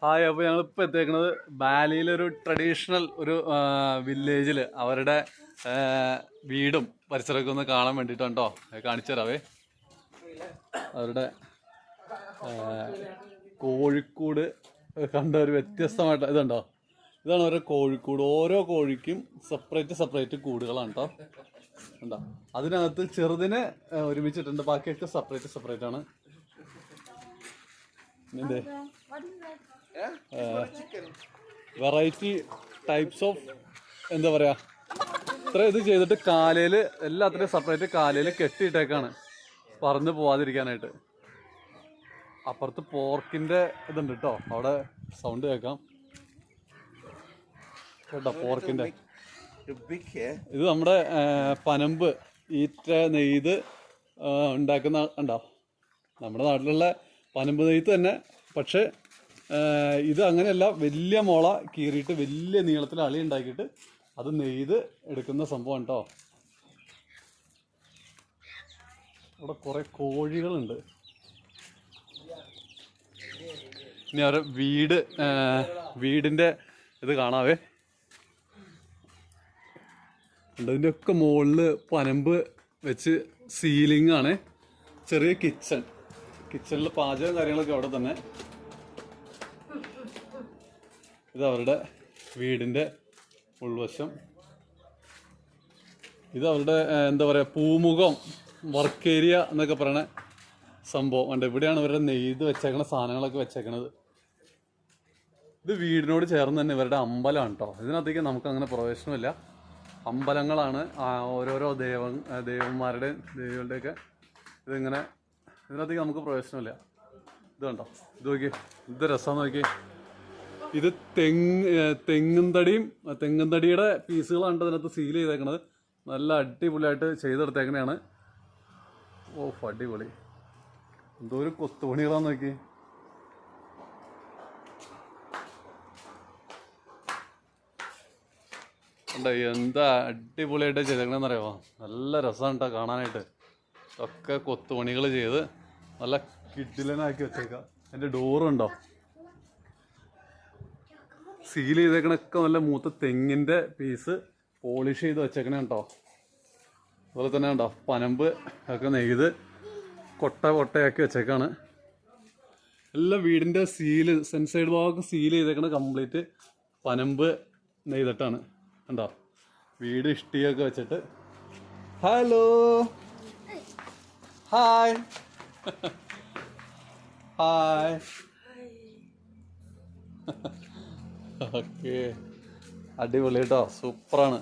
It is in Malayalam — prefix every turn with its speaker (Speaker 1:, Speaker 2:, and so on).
Speaker 1: ഹായ്. അപ്പോൾ ഞങ്ങളിപ്പോൾ എത്തിയേക്കുന്നത് ബാലിയിലൊരു ട്രഡീഷണൽ ഒരു വില്ലേജിൽ അവരുടെ വീടും പരിസരമൊക്കെ ഒന്ന് കാണാൻ വേണ്ടിയിട്ടാണ് കേട്ടോ. കാണിച്ചു തരാവേ. അവരുടെ കോഴിക്കൂട് കണ്ട ഒരു വ്യത്യസ്തമായിട്ട് ഇതുണ്ടോ. ഇതാണ് അവരുടെ കോഴിക്കൂട്. ഓരോ കോഴിക്കും സെപ്പറേറ്റ് കൂടുകളാണ് കേട്ടോ. ഉണ്ടോ, അതിനകത്ത് ചെറുതിനെ ഒരുമിച്ചിട്ടുണ്ട്, ബാക്കിയൊക്കെ സെപ്പറേറ്റ് ആണ്. എന്തേ വെറൈറ്റി ടൈപ്സ് ഓഫ് എന്താ പറയാ, ഇത്ര ഇത് ചെയ്തിട്ട് കാലയിൽ എല്ലാത്തിനും സെപ്പറേറ്റ് കാലയിൽ കെട്ടിയിട്ടേക്കാണ് പറന്ന് പോവാതിരിക്കാനായിട്ട്. അപ്പുറത്ത് പോർക്കിന്റെ ഇതുണ്ട് കേട്ടോ, അവിടെ സൗണ്ട് കേൾക്കാം കേട്ടോ. പോർക്കിന്റെ ഇത് നമ്മുടെ പനമ്പ് ഈറ്റ നെയ്ത് ഉണ്ടാക്കുന്ന ഉണ്ടോ, നമ്മുടെ നാട്ടിലുള്ള പനമ്പ് നെയ്ത്ത് തന്നെ. പക്ഷെ ഇത് അങ്ങനെയല്ല, വലിയ മുള കീറിയിട്ട് വലിയ നീളത്തിൽ അളി ഉണ്ടാക്കിയിട്ട് അത് നെയ്ത് എടുക്കുന്ന സംഭവം കേട്ടോ. അവിടെ കുറെ കോഴികളുണ്ട്. ഇനി അവരുടെ വീടിന്റെ ഇത് കാണാവേ. ഇതിൻ്റെ ഒക്കെ മുകളിൽ പനമ്പ് വെച്ച് സീലിംഗ് ആണ്. ചെറിയ കിച്ചണിൽ പാചകം കാര്യങ്ങളൊക്കെ അവിടെ തന്നെ. ഇത് അവരുടെ വീടിൻ്റെ ഉൾവശം. ഇത് അവരുടെ എന്താ പറയുക, പൂമുഖം വർക്ക് ഏരിയ എന്നൊക്കെ പറയണ സംഭവം ഉണ്ട്. ഇവിടെയാണ് ഇവരുടെ നെയ്ത് വെച്ചേക്കണ സാധനങ്ങളൊക്കെ വെച്ചേക്കണത്. ഇത് വീടിനോട് ചേർന്ന് തന്നെ ഇവരുടെ അമ്പലമാണ് കേട്ടോ. ഇതിനകത്തേക്ക് നമുക്ക് അങ്ങനെ പ്രവേശനമില്ല. അമ്പലങ്ങളാണ്, ഓരോരോ ദേവന്മാരുടെയൊക്കെ ഇതിങ്ങനെ. ഇതിനകത്തേക്ക് നമുക്ക് പ്രവേശനമില്ല. ഇത് കണ്ടോ, ഇത് നോക്കി, ഇത് രസം നോക്കി. ഇത് തെങ്ങുംതടിയുടെ പീസുകളാണ് ഇതിനകത്ത് സീൽ ചെയ്തേക്കണത്. നല്ല അടിപൊളിയായിട്ട് ചെയ്തെടുത്തേക്കണതാണ്. ഓഫ്, അടിപൊളി. എന്തോ ഒരു കൊത്തുപണികളാന്ന് നോക്കി. ഉണ്ടോ, എന്താ അടിപൊളിയായിട്ട് ചെയ്തേക്കണെന്ന് അറിയാമോ. നല്ല രസമാണ് കേട്ടോ കാണാനായിട്ട്. ഒക്കെ കൊത്തുപണികൾ ചെയ്ത് നല്ല കിഡിലനാക്കി വെച്ചേക്കാം. എൻ്റെ ഡോറുണ്ടോ, സീൽ ചെയ്തേക്കണൊക്കെ നല്ല മൂത്ത തെങ്ങിൻ്റെ പീസ് പോളിഷ് ചെയ്ത് വെച്ചേക്കണേ കേട്ടോ. അതുപോലെ തന്നെ ഉണ്ടോ, പനമ്പ് ഒക്കെ നെയ്ത് കൊട്ടയാക്കി വെച്ചേക്കാണ്. എല്ലാം വീടിൻ്റെ സെൻസൈഡ് ഭാഗമൊക്കെ സീൽ ചെയ്തേക്കണ കംപ്ലീറ്റ് പനമ്പ് നെയ്തിട്ടാണ്. കണ്ടോ, വീട് ഇഷ്ടിയൊക്കെ വെച്ചിട്ട്. Hello, hi hi. ഓക്കെ, അടിപൊളി കേട്ടോ, സൂപ്പറാണ്.